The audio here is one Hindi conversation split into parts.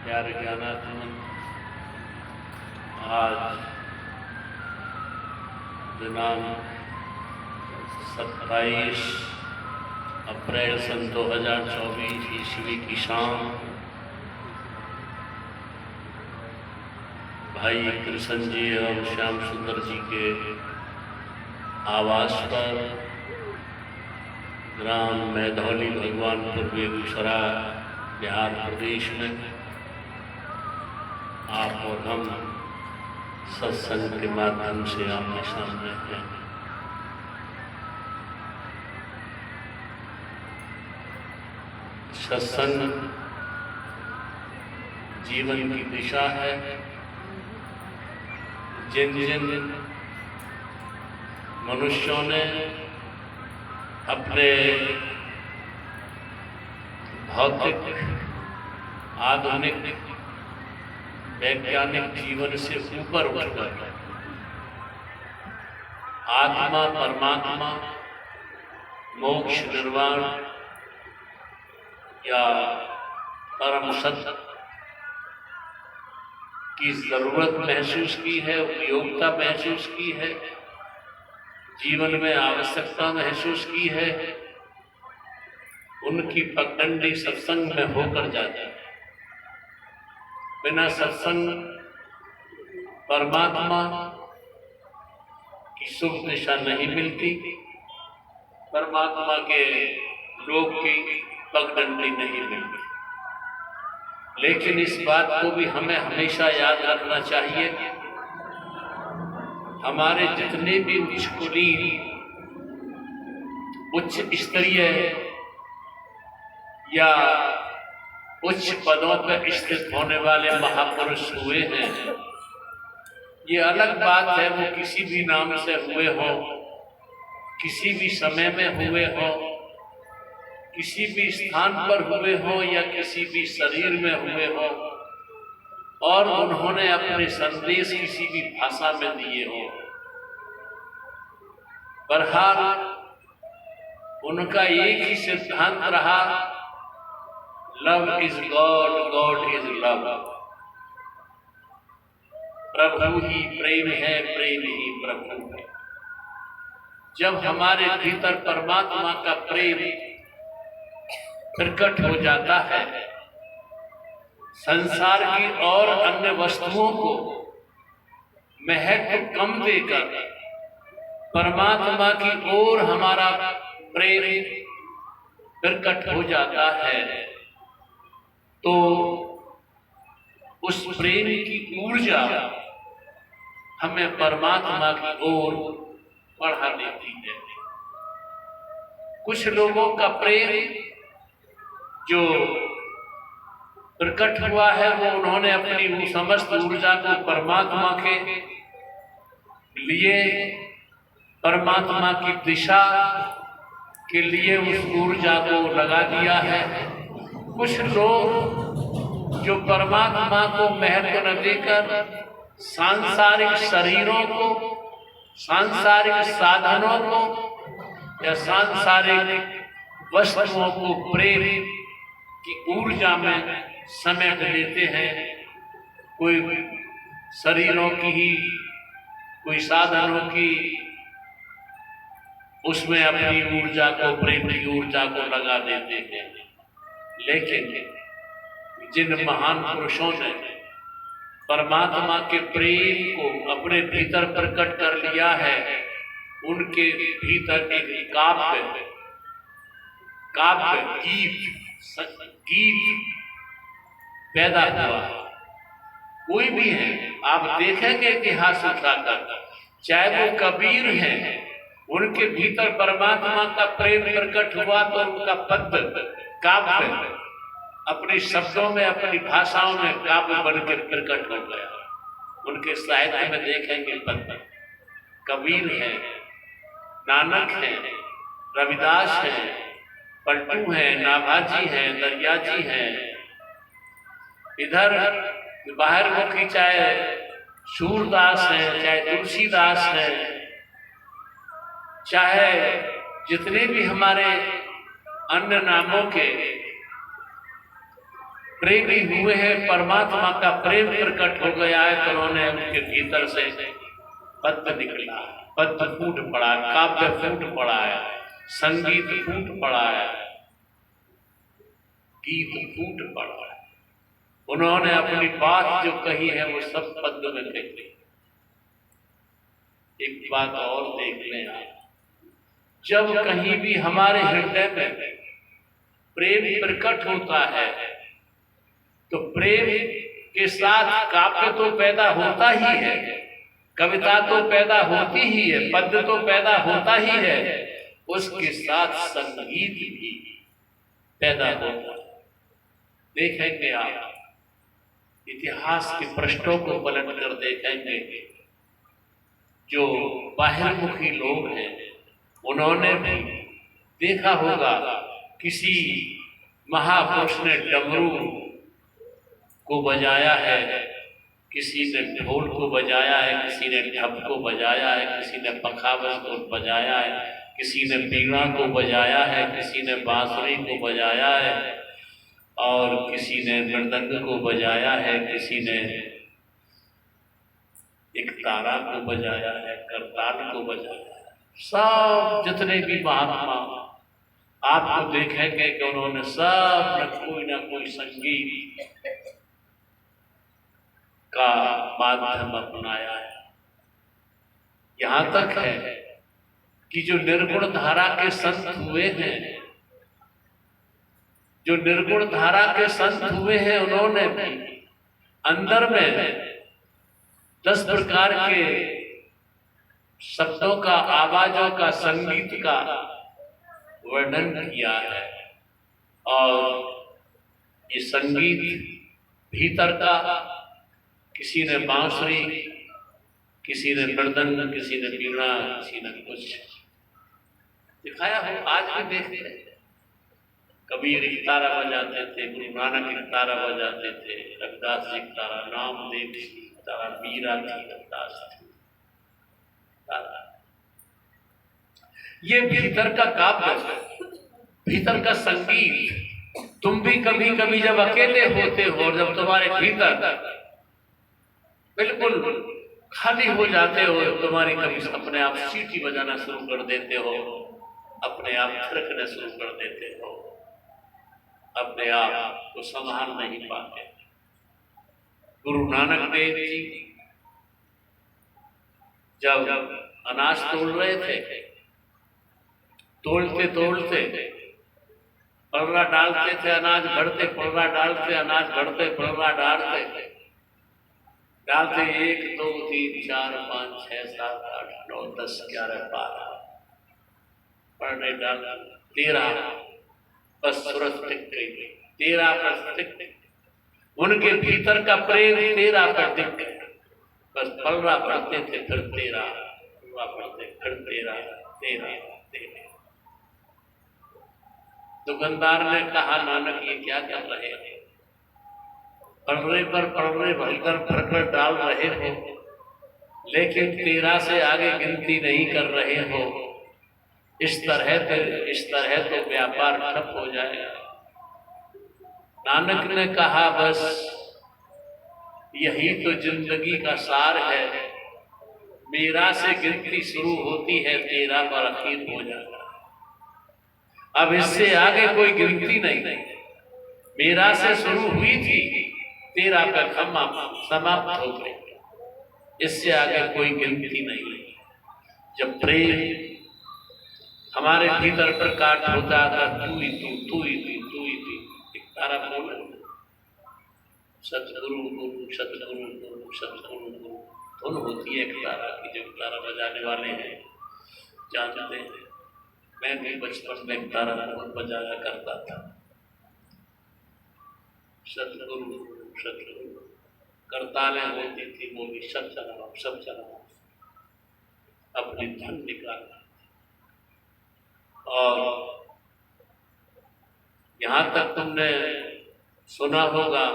प्यारे ज्ञानात्मन, आज दिनांक 27 अप्रैल सन 2024 ईस्वी की शाम भाई कृष्ण जी और श्याम सुंदर जी के आवास पर ग्राम मैधौली भगवानपुर बेगूसराय बिहार प्रदेश में आप और हम सत्संग के माध्यम से आमने सामने हैं। सत्संग जीवन की दिशा है। जिन जिन मनुष्यों ने अपने भौतिक आधुनिक वैज्ञानिक जीवन से ऊपर उठकर आत्मा परमात्मा मोक्ष निर्वाण या परम सत्य की जरूरत महसूस की है, उपयोगिता महसूस की है, जीवन में आवश्यकता महसूस की है, उनकी पगडंडी सत्संग में होकर जाती है। बिना सत्संग परमात्मा की शुभ दिशा नहीं मिलती, परमात्मा के लोक की पगडंडी नहीं मिलती। लेकिन इस बात को भी हमें हमेशा याद रखना चाहिए, हमारे जितने भी उच्च कुलीन उच्च स्तरीय या उच्च पदों पर स्थित होने वाले महापुरुष हुए हैं, ये अलग बात है वो किसी भी नाम से हुए हो, किसी भी समय में हुए हो, किसी भी स्थान पर हुए हो या किसी भी शरीर में हुए हो, और उन्होंने अपने संदेश किसी भी भाषा में दिए हो। बहरहाल उनका एक ही सिद्धांत रहा, love is God, God is love. प्रभु ही प्रेम है, प्रेम ही प्रभु है। जब हमारे भीतर परमात्मा का प्रेम प्रकट हो जाता है, संसार की और अन्य वस्तुओं को महत्व कम देकर परमात्मा की ओर हमारा प्रेम प्रकट हो जाता है, तो उस प्रेम की ऊर्जा हमें परमात्मा की ओर बढ़ा देती है। कुछ लोगों का प्रेम जो प्रकट हुआ है वो उन्होंने अपनी समस्त ऊर्जा को परमात्मा के लिए, परमात्मा की दिशा के लिए उस ऊर्जा को लगा दिया है। कुछ लोग जो परमात्मा को महत्व न देकर सांसारिक शरीरों को, सांसारिक साधनों को या सांसारिक वस्तुओं को प्रेम की ऊर्जा में समेट लेते हैं। कोई शरीरों की ही, कोई साधनों की, उसमें अपनी ऊर्जा को, प्रेम की ऊर्जा को लगा देते हैं। लेकिन जिन महान पुरुषों ने परमात्मा के प्रेम को अपने भीतर प्रकट कर लिया है, उनके भीतर एक काव्य गीत पैदा हुआ। कोई भी है, आप देखेंगे इतिहास उठाकर, चाहे वो कबीर हैं, उनके भीतर परमात्मा का प्रेम प्रकट हुआ तो उनका पद्य काव्य अपने शब्दों में, अपनी भाषाओं में काव्य बनकर प्रकट हो गया। उनके साहित्य में देखेंगे पद्य। कबीर हैं, नानक हैं, रविदास हैं, पलटू हैं, नाभाजी हैं, दरियाजी हैं। इधर बाहर मुखी चाहे सूरदास हैं, चाहे तुलसीदास हैं, चाहे जितने भी हमारे अन्य नामों के प्रेमी हुए हैं, परमात्मा का प्रेम प्रकट हो गया है, तो उन्होंने उनके भीतर से पद्य निकला, पद्य फूट पड़ा, काव्य फूट पड़ा है, संगीत फूट पड़ा है, गीत फूट पड़ा है। उन्होंने अपनी बात जो कही है वो सब पद्य में कही। एक बात और देख लें आप, जब कहीं भी हमारे हृदय में प्रेम प्रकट होता है तो प्रेम के साथ काव्य तो पैदा होता ही है, कविता तो पैदा होती ही है, पद्य तो पैदा होता ही है, उसके साथ संगीत भी पैदा होता है। देखेंगे आप इतिहास के पृष्ठों को पलट कर देखेंगे, जो बाहिरमुखी लोग हैं उन्होंने भी देखा होगा किसी महापुरुष ने डमरू को बजाया है, किसी ने ढोल को बजाया है, किसी ने ढप को बजाया है, किसी ने पखावज को बजाया है, किसी ने बीड़ा को बजाया है, किसी ने बांसुरी को बजाया है, और किसी ने मृदंग को बजाया है, किसी ने एक तारा को बजाया है, करताल को बजाया है। सब जितने भी महात्मा आपको देखेंगे कि उन्होंने सब न कोई संगीत का माध्यम अपनाया है। यहां तक है कि जो निर्गुण धारा के संत हुए हैं, जो निर्गुण धारा के संत हुए हैं, उन्होंने भी अंदर में 10 प्रकार के शब्दों का, आवाजों का, संगीत का वर्णन किया है। और ये संगीत भीतर का, किसी ने बांसुरी, किसी ने मृदंग, किसी ने बीड़ा, किसी ने कुछ दिखाया हो। आज भी देखते हैं, कबीर एक तारा बजाते थे, गुरु नानक एक तारा बजाते थे, रविदास जी तारा, नामदेव जी तारा, मीरा जी रविदास तारा। ये भीतर का काव्य, भीतर का संगीत। तुम भी कभी कभी जब अकेले होते हो, जब तुम्हारे भीतर बिल्कुल खाली हो जाते हो, तुम्हारी कभी अपने आप सीटी बजाना शुरू कर देते हो, अपने आप थिरकने शुरू कर देते हो, अपने आप को संभाल नहीं पाते। गुरु नानक देव जी जब अनाज तोड़ रहे थे, तोड़ते तोड़ते पलड़ा डालते थे, अनाज भरते, पलड़ा डालते, अनाज भरते, पलड़ा डालते, डालते 1 2 3 4 5 6 7 8 9 10 11 12 पढ़ने डाल 13, बस सूरत टिक गई। 13 पर टिक, उनके भीतर का प्रेम 13 पर टिक गया। बस पलड़ा पढ़ते थे, फिर 13 पढ़ते, फिर 13 13 13। दुकानदार ने कहा, नानक ये क्या कर रहे हैं? पलड़े पर पलड़े भरकर भरकर डाल रहे हो, लेकिन 13 से आगे गिनती नहीं कर रहे हो। इस तरह तो व्यापार ठप हो जाएगा। नानक ने कहा, बस यही तो जिंदगी का सार है। मेरा से गिनती शुरू होती है, 13 पर अखीर हो जाता है। अब इससे आगे कोई गिनती नहीं। मेरा से शुरू हुई थी, 13 पर समाप्त हो गई, इससे आगे कोई गिनती नहीं। जब प्रेम हमारे भीतर प्रकट होता था, तू ही तू, तू ही तू, तू ही तू, एक तारा बोल, सतगुरु गुरु, सतगुरु गुरु, सतगुरु गुरु, धुन होती है एक तारा की। जब तारा बजाने वाले हैं जानते हैं, मैं भी बचपन में एक तारा बहुत बजाया करता था। सतगुरु सतगुरु करतालें होती थी, वो भी सब चला अपनी धन निकालना। और यहां तक तुमने सुना होगा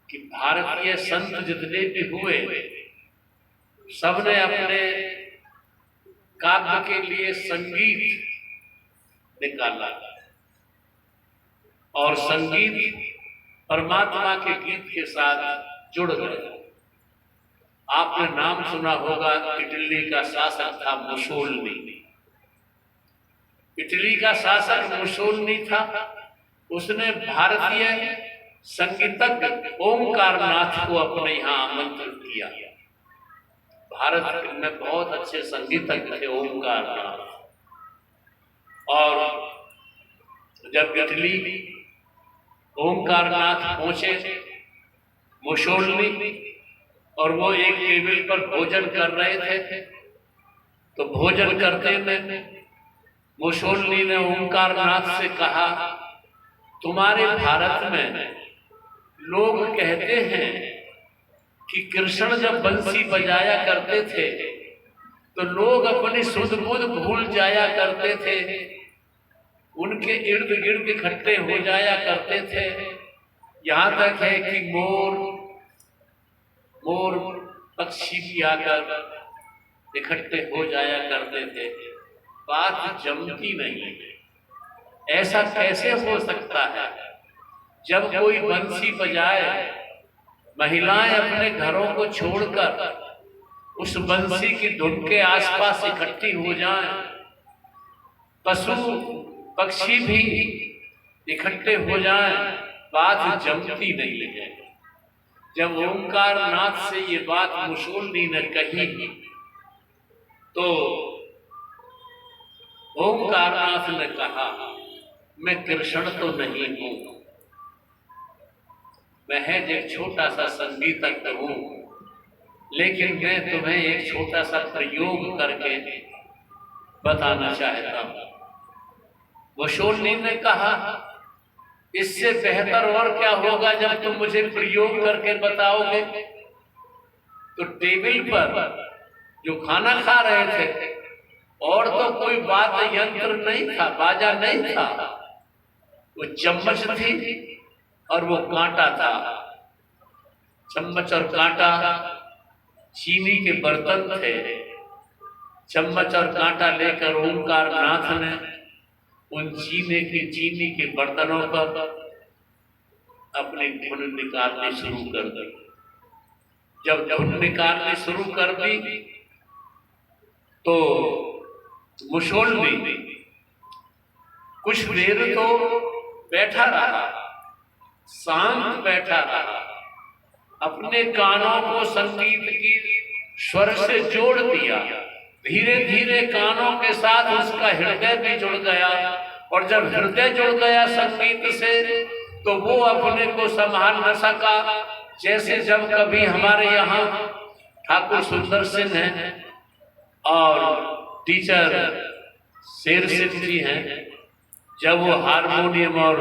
कि भारतीय संत जितने भी हुए, सबने अपने काव्य के लिए संगीत निकाला और संगीत परमात्मा के गीत के साथ जुड़ गए। आपने नाम सुना होगा, इटली का शासक था मुसोलिनी। इटली का शासक मुसोलिनी था। उसने भारतीय संगीतज्ञ ओंकारनाथ को अपने यहाँ आमंत्रित किया। भारत में बहुत अच्छे संगीतज्ञ थे ओंकारनाथ। और जब इटली ओंकारनाथ पहुंचे मुसोलिनी, और वो एक टेबल पर भोजन कर रहे थे, तो भोजन करते में मुसोलिनी ने ओंकारनाथ से कहा, तुम्हारे भारत में लोग कहते हैं कि कृष्ण जब बंसी बजाया करते थे तो लोग अपनी सुध बुध भूल जाया करते थे, उनके इर्द गिर्द इकट्ठे हो जाया करते थे। यहाँ तक है कि मोर पक्षी भी आकर इकट्ठे हो जाया करते थे। बात जमती नहीं। ऐसा कैसे हो सकता है? जब कोई बंसी बजाए, महिलाएं अपने घरों को छोड़कर उस बंसी की धुन के आसपास इकट्ठी हो जाएं, पशु पक्षी भी इकट्ठे हो जाएं, बात जमती नहीं है। जब ओंकारनाथ से ये बात मुसोलिनी ने कही तो ओंकारनाथ ने कहा, मैं कृष्ण तो नहीं हूं, महज एक छोटा सा संगीतज्ञ हूं, लेकिन मैं तुम्हें एक छोटा सा प्रयोग करके बताना चाहता हूं। मुसोलिनी ने कहा, इससे बेहतर और क्या होगा जब तुम मुझे प्रयोग करके बताओगे। तो टेबल पर जो खाना खा रहे थे, और तो कोई वाद्य यंत्र नहीं था, बाजा नहीं था, वो चम्मच थी और वो कांटा था। चम्मच और कांटा चीनी के बर्तन थे। चम्मच और कांटा लेकर ओंकारनाथ ने उन चीनी के बर्तनों पर अपनी धुन निकालनी शुरू कर दी। जब धुन निकालनी शुरू कर दी तो मुसोलिनी कुछ देर तो बैठा रहा, शांत बैठा रहा, अपने कानों को संगीत की स्वर से जोड़ दिया। धीरे धीरे कानों के साथ उसका हृदय भी जुड़ गया, और जब हृदय जुड़ गया संगीत से तो वो अपने को संभाल न सका। जैसे जब कभी हमारे यहाँ ठाकुर सुंदर सिंह हैं और टीचर शेर सिंह जी हैं, जब वो हारमोनियम और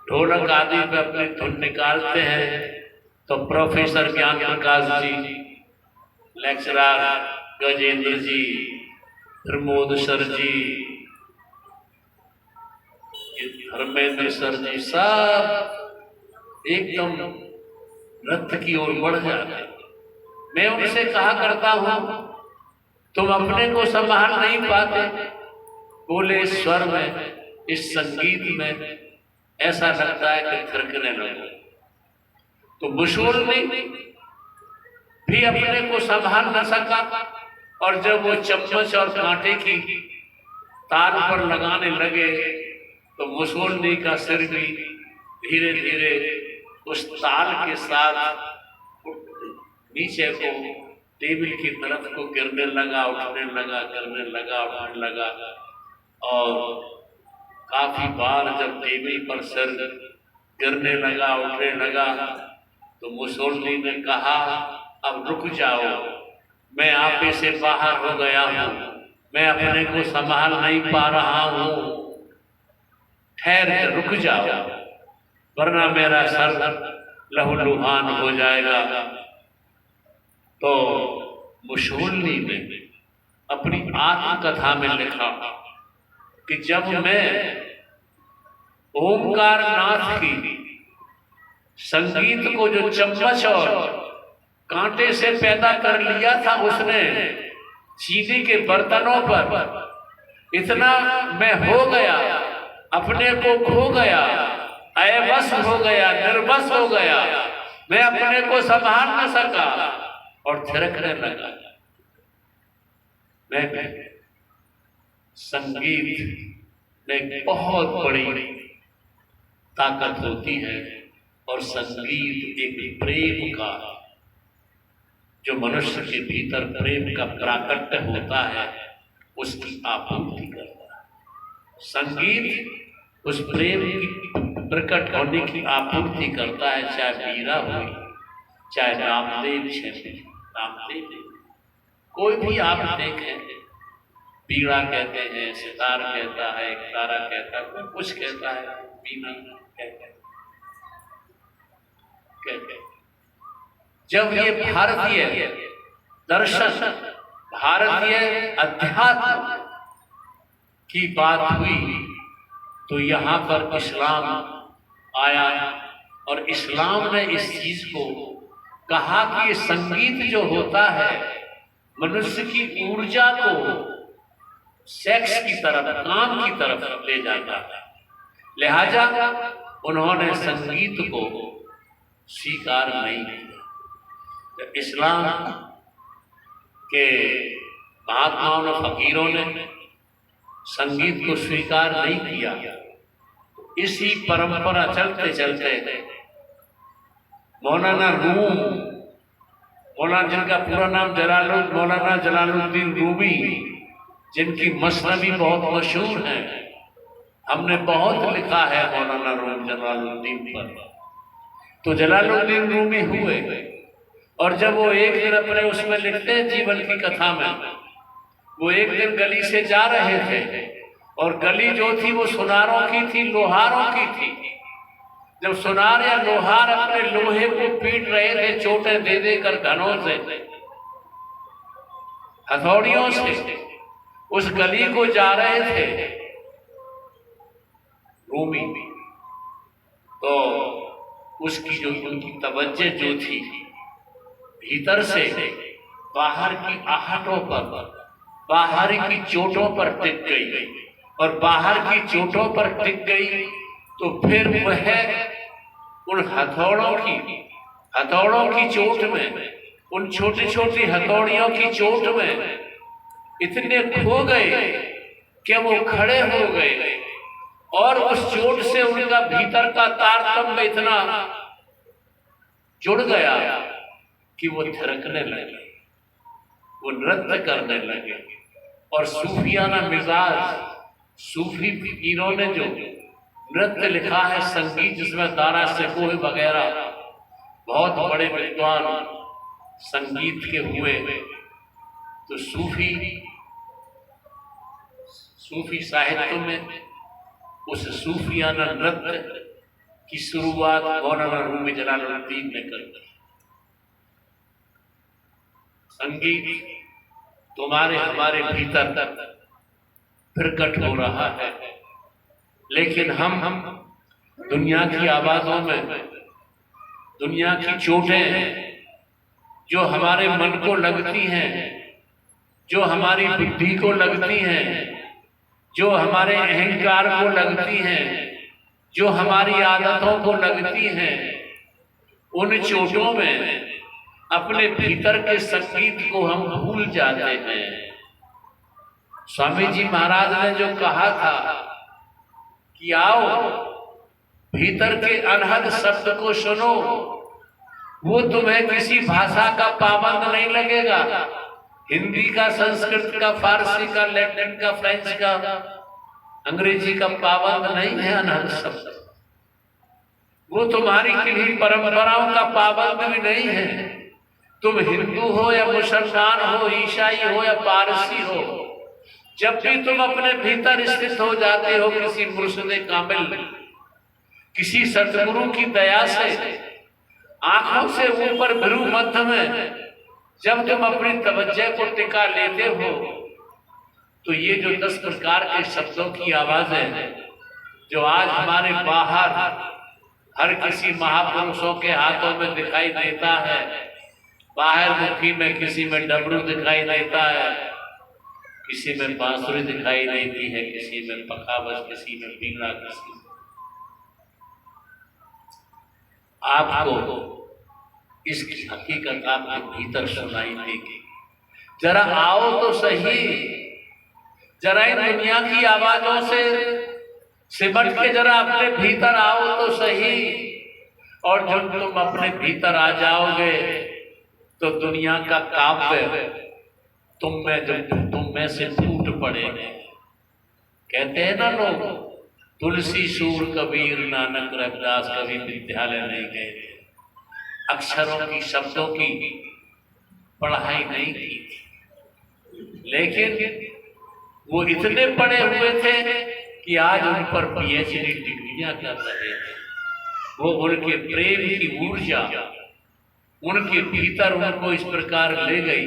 ढोलक आदि पे अपनी धुन निकालते हैं तो प्रोफेसर ज्ञान प्रकाश जी, लेक्चरर गजेंद्र जी, प्रमोद सर जी, धर्मेंद्र सर जी, सब एकदम नृत्य की ओर बढ़ जाते। मैं उनसे कहा करता हूं, तुम अपने को संभाल नहीं पाते। बोले, स्वर में, इस संगीत में ऐसा लगता है कि थिरकने लगे। तो मुसोलिनी भी अपने को संभाल न सका, और जब वो चम्मच और कांटे की तार पर लगाने लगे तो मुसोलिनी का सिर भी धीरे धीरे उस ताल के साथ नीचे को टेबल की तरफ को गिरने लगा, उठने लगा, गिरने लगा, उठने लगा। और काफी बार जब टेबल पर सिर गिरने लगा, उठने लगा, तो मुसोलिनी ने कहा, अब रुक जाओ, मैं आपे से बाहर हो गया हूं, मैं अपने को संभाल नहीं पा रहा हूं, ठहर रुक जाओ, वरना मेरा सर लहूलुहान हो जाएगा। तो मुसोलिनी ने अपनी आत्मकथा में लिखा कि जब मैं ओंकारनाथ की संगीत को जो चम्मच और कांटे से पैदा कर लिया था उसने चीनी के बर्तनों पर, इतना मैं हो गया, अपने को खो गया अयवश हो गया, निर्वश हो गया, मैं अपने को संभाल न सका और थिरकने लगा। मैं संगीत में बहुत बड़ी ताकत होती है और संगीत एक प्रेम का, जो मनुष्य के भीतर प्रेम का प्राकट्य होता है उसकी आपूर्ति करता है। संगीत उस प्रेम की प्रकट होने की आपूर्ति करता है, चाहे मीरा हुई, चाहे रामदेव, कोई भी आप देखें, बीड़ा कहते हैं, सितार कहता है, एक तारा कहता है, कोई कुछ कहता है, बीना कहते हैं। जब ये भारतीय दर्शन, भारतीय अध्यात्म की बात हुई तो यहाँ पर इस्लाम आया और इस्लाम ने इस चीज को कहा कि ये संगीत जो होता है मनुष्य की ऊर्जा को सेक्स की तरफ, काम की तरफ ले जाता है। लिहाजा उन्होंने संगीत को स्वीकार नहीं किया। इस्लाम के महात्माओं ने, फकीरों ने संगीत को स्वीकार नहीं किया। इसी परंपरा चलते चलते मौलाना रूम, मौलाना जिनका पूरा नाम मौलाना जलालुद्दीन रूमी, जिनकी मसनवी बहुत मशहूर है, हमने बहुत लिखा है मौलाना रूम जलालुद्दीन पर। तो जलालुद्दीन रूमी हुए और जब वो एक दिन अपने उसमें लिखते हैं जीवन की कथा में, वो एक दिन गली से जा रहे थे और गली जो थी वो सुनारों की थी, लोहारों की थी। जब सुनार या लोहार अपने लोहे को पीट रहे थे चोटें दे देकर घनों से, हथौड़ियों से, उस गली को जा रहे थे रूमी, तो उसकी जो उनकी तवज्जो जो थी भीतर से बाहर की आहटों पर, बाहर की चोटों पर टिक गई और बाहर की चोटों पर टिक गई तो फिर वह उन हथौड़ों की चोट में, उन छोटी छोटी हथौड़ियों की चोट में इतने खो गए कि वो खड़े हो गए और उस चोट से उनका भीतर का तारतम्य इतना जुड़ गया कि वो थिरकने लगे, वो नृत्य करने लगे। और सूफियाना मिजाज, सूफी पीरों ने जो नृत्य लिखा है, संगीत जिसमें दारा सिकोह वगैरह बहुत बड़े विद्वान संगीत के हुए, तो सूफी साहित्य में उस सूफियाना नृत्य की शुरुआत मौलाना रूमी जलालुद्दीन ने कर दी। संगीत तुम्हारे हमारे भीतर प्रकट हो रहा है, लेकिन हम दुनिया की आवाजों में, दुनिया की चोटें जो हमारे मन को लगती हैं, जो हमारी बुद्धि को लगती हैं, जो हमारे अहंकार को लगती हैं, जो हमारी आदतों को लगती हैं, उन चोटों में अपने भीतर के संगीत को हम भूल जाते हैं। स्वामी जी महाराज ने जो कहा था कि आओ भीतर के अनहद शब्द को सुनो, वो तुम्हें किसी भाषा का पाबंद नहीं लगेगा, हिंदी का, संस्कृत का, फारसी का, लैटिन का, फ्रेंच का, अंग्रेजी का पाबंद नहीं है अनहद शब्द। वो तुम्हारी किन्हीं परंपराओं का पाबंद भी नहीं है। तुम हिंदू हो या मुसलमान हो, ईसाई हो या पारसी हो, जब भी तुम अपने भीतर स्थित हो जाते हो किसी मुर्शिद कामिल, किसी सतगुरु की दया से, आंखों से ऊपर भ्रू मध्य में जब तुम अपनी तवज्जो को टिका लेते हो, तो ये जो 10 प्रकार के शब्दों की आवाजें जो आज हमारे बाहर हर किसी महापुरुषों के हाथों में दिखाई देता है, बाहर मुखी में किसी में डमरू दिखाई देता है, किसी में बांसुरी दिखाई देती है, किसी में पखावज, किसी में बीड़ा, किसी में आपको इसकी हकीकत आपके भीतर सुनाई देगी। जरा आओ तो सही, जरा इन दुनिया की आवाजों से सिमट के जरा अपने भीतर आओ तो सही। और जब तुम अपने भीतर आ जाओगे तो दुनिया का काव्य तुम में से फूट पड़ेगा। कहते हैं ना लोग, तुलसी सूर कबीर नानक रविदास कभी विद्यालय नहीं गए थे, अक्षरों की शब्दों की पढ़ाई नहीं की थी, लेकिन वो इतने पढ़े हुए थे कि आज उन पर पीएचडी डिग्रियां कर रहे हैं। वो उनके प्रेम की ऊर्जा उनके भीतर उनको इस प्रकार ले गई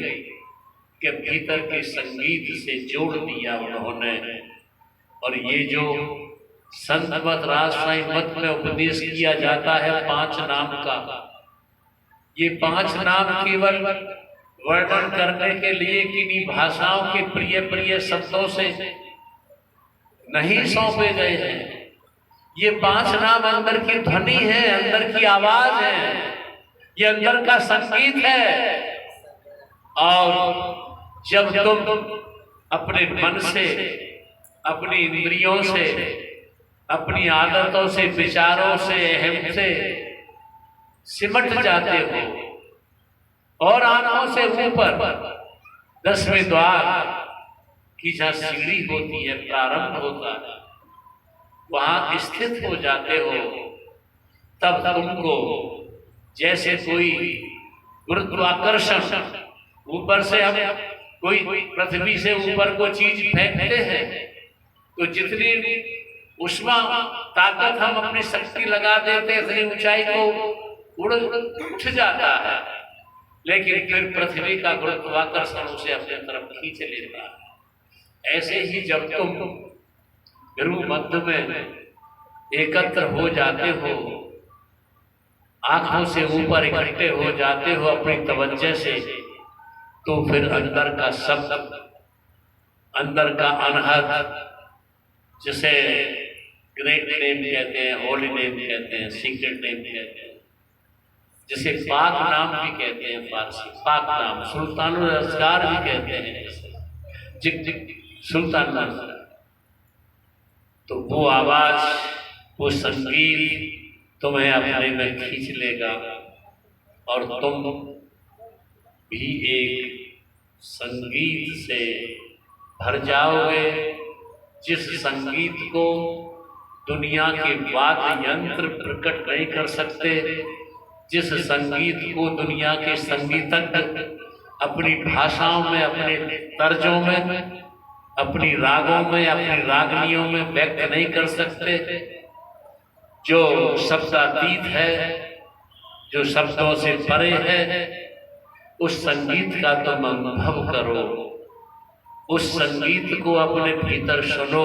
कि भीतर के संगीत से जोड़ दिया उन्होंने। और ये जो संत मत राजशाही मत में उपदेश किया जाता है 5 नाम का, ये 5 नाम केवल वर्णन करने के लिए किन्हीं भाषाओं के प्रिय प्रिय शब्दों से नहीं सौंपे गए हैं। ये 5 नाम अंदर की ध्वनि है, अंदर की आवाज है, ये अंदर का संगीत है। और जब तुम अपने मन से, अपनी इंद्रियों से, अपनी आदतों से, विचारों से, अहम से सिमट जाते हो और आंखों से ऊपर 10वें द्वार की जहाँ सीढ़ी होती है, प्रारंभ होता है, वहां स्थित हो जाते हो, तब तुमको जैसे कोई गुरुत्वाकर्षण, ऊपर से हम कोई पृथ्वी से ऊपर को चीज फेंकते हैं तो जितनी उष्मा ताकत हम अपनी शक्ति लगा देते हैं इतनी ऊंचाई को उठ जाता है, लेकिन फिर पृथ्वी का गुरुत्वाकर्षण उसे अपने तरफ खींच लेता है। ऐसे ही जब तुम गुरु मध्य में एकत्र हो जाते हो, आंखों से ऊपर इकट्ठे हो जाते हो अपनी तवज्जो से, तो फिर अंदर का शब्द, अंदर का अनहद, जिसे ग्रेट नेम कहते हैं, होली नेम कहते हैं, सीक्रेट नेम कहते हैं, जिसे पाक नाम भी कहते हैं, फारसी पाक नाम, सुल्तानुल असगार भी कहते हैं, जिक सुल्तान नाम। तो वो आवाज, वो संगीत तुम्हें अपने में खींच लेगा और तुम भी एक संगीत से भर जाओगे, जिस संगीत को दुनिया के वाद्य यंत्र प्रकट नहीं कर सकते, जिस संगीत को दुनिया के संगीतज्ञ अपनी भाषाओं में, अपने तर्जों में, अपनी रागों में, अपनी रागनियों में व्यक्त नहीं कर सकते, जो शब्दातीत है, जो शब्दों से परे है, उस संगीत का तुम अनुभव करो, उस संगीत को अपने भीतर सुनो।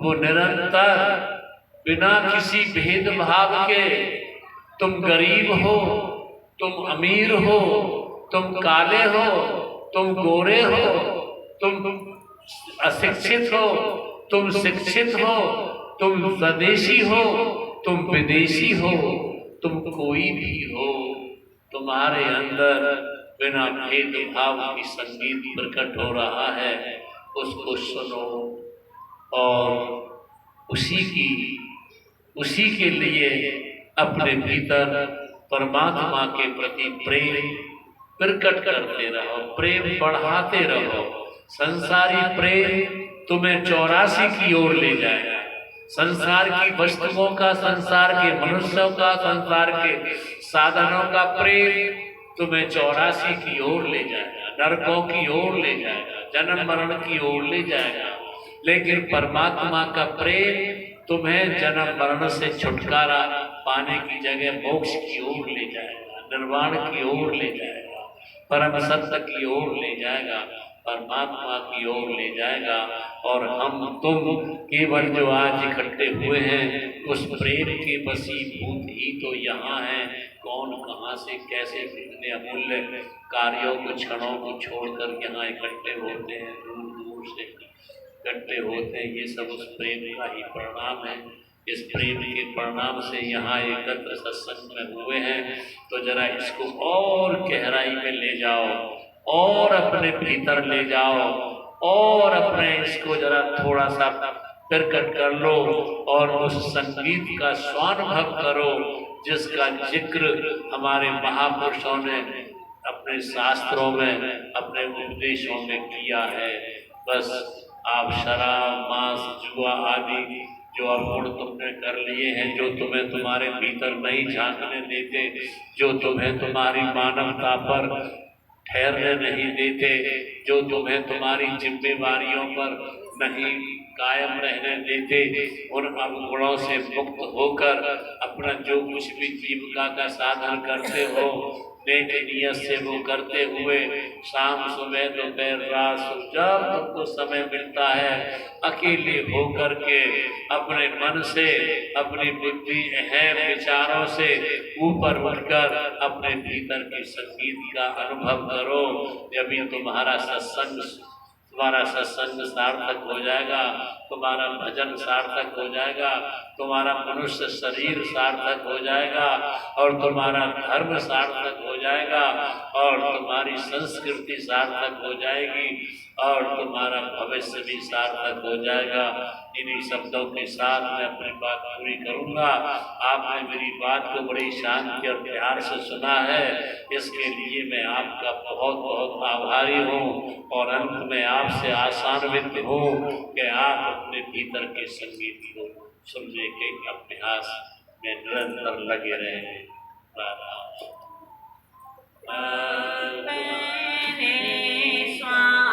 वो निरंतर बिना किसी भेदभाव के, तुम गरीब हो, तुम अमीर हो, तुम काले हो, तुम गोरे हो, तुम अशिक्षित हो, तुम शिक्षित हो, तुम स्वदेशी हो, तुम विदेशी हो, तुम कोई भी हो, तुम्हारे अंदर बिना भेदभाव की संगीत प्रकट हो रहा है। उसको सुनो और उसी के लिए अपने भीतर परमात्मा के प्रति प्रेम प्रकट करते रहो, प्रेम बढ़ाते रहो। संसारी प्रेम तुम्हें 84 की ओर ले जाएगा। संसार की वस्तुओं का, संसार के मनुष्यों का, संसार के साधनों का प्रेम तुम्हें 84 की ओर ले जाएगा, नरकों की ओर ले जाएगा, जन्म मरण की ओर ले जाएगा। लेकिन परमात्मा का प्रेम तुम्हें जन्म मरण से छुटकारा पाने की जगह मोक्ष की ओर ले जाएगा, निर्वाण की ओर ले जाएगा, परम सत्य की ओर ले जाएगा, परमात्मा की ओर ले जाएगा। और हम तुम केवल जो आज इकट्ठे हुए हैं उस प्रेम के वशीभूत ही तो यहाँ हैं। कौन कहाँ से कैसे कितने अमूल्य कार्यों को, क्षणों को छोड़कर यहाँ इकट्ठे होते हैं, दूर दूर से इकट्ठे होते हैं, ये सब उस प्रेम का ही परिणाम है। इस प्रेम के परिणाम से यहाँ एकत्र सत्संग में हुए हैं, तो जरा इसको और गहराई में ले जाओ और अपने भीतर ले जाओ और अपने इसको जरा थोड़ा सा प्रकट कर लो और उस संगीत का स्वानुभव करो जिसका जिक्र हमारे महापुरुषों ने अपने शास्त्रों में अपने उपदेशों में किया है। बस आप शराब मांस जुआ आदि जो अवगुण तुमने कर लिए हैं, जो तुम्हें तुम्हारे भीतर नहीं झांकने देते, जो तुम्हें तुम्हारी मानवता पर ठहरने नहीं देते, जो तुम्हें तुम्हारी जिम्मेवारियों पर नहीं कायम रहने देते, उन अवगुणों से मुक्त होकर अपना जो कुछ भी जीविका का साधन करते हो नेक नियत से वो करते हुए शाम सुबह दोपहर रात जब तुमको समय मिलता है अकेले होकर के अपने मन से अपनी बुद्धि अहम विचारों से ऊपर उठकर अपने भीतर के संगीत का अनुभव करो। जब तुम्हारा सत्संग सार्थक हो जाएगा, तुम्हारा भजन सार्थक हो जाएगा, तुम्हारा मनुष्य शरीर सार्थक हो जाएगा और तुम्हारा धर्म सार्थक हो जाएगा और तुम्हारी संस्कृति सार्थक हो जाएगी और तुम्हारा भविष्य भी सार्थक हो जाएगा। इन्हीं शब्दों के साथ मैं अपनी बात पूरी करूंगा। आपने मेरी बात को बड़ी शांति और प्यार से सुना है, इसके लिए मैं आपका बहुत बहुत आभारी हूँ और अंत में आपसे आशान्वित हूँ कि आप अपने भीतर के संगीत को सुनने के अभ्यास में निरंतर लगे रहें। स्वामी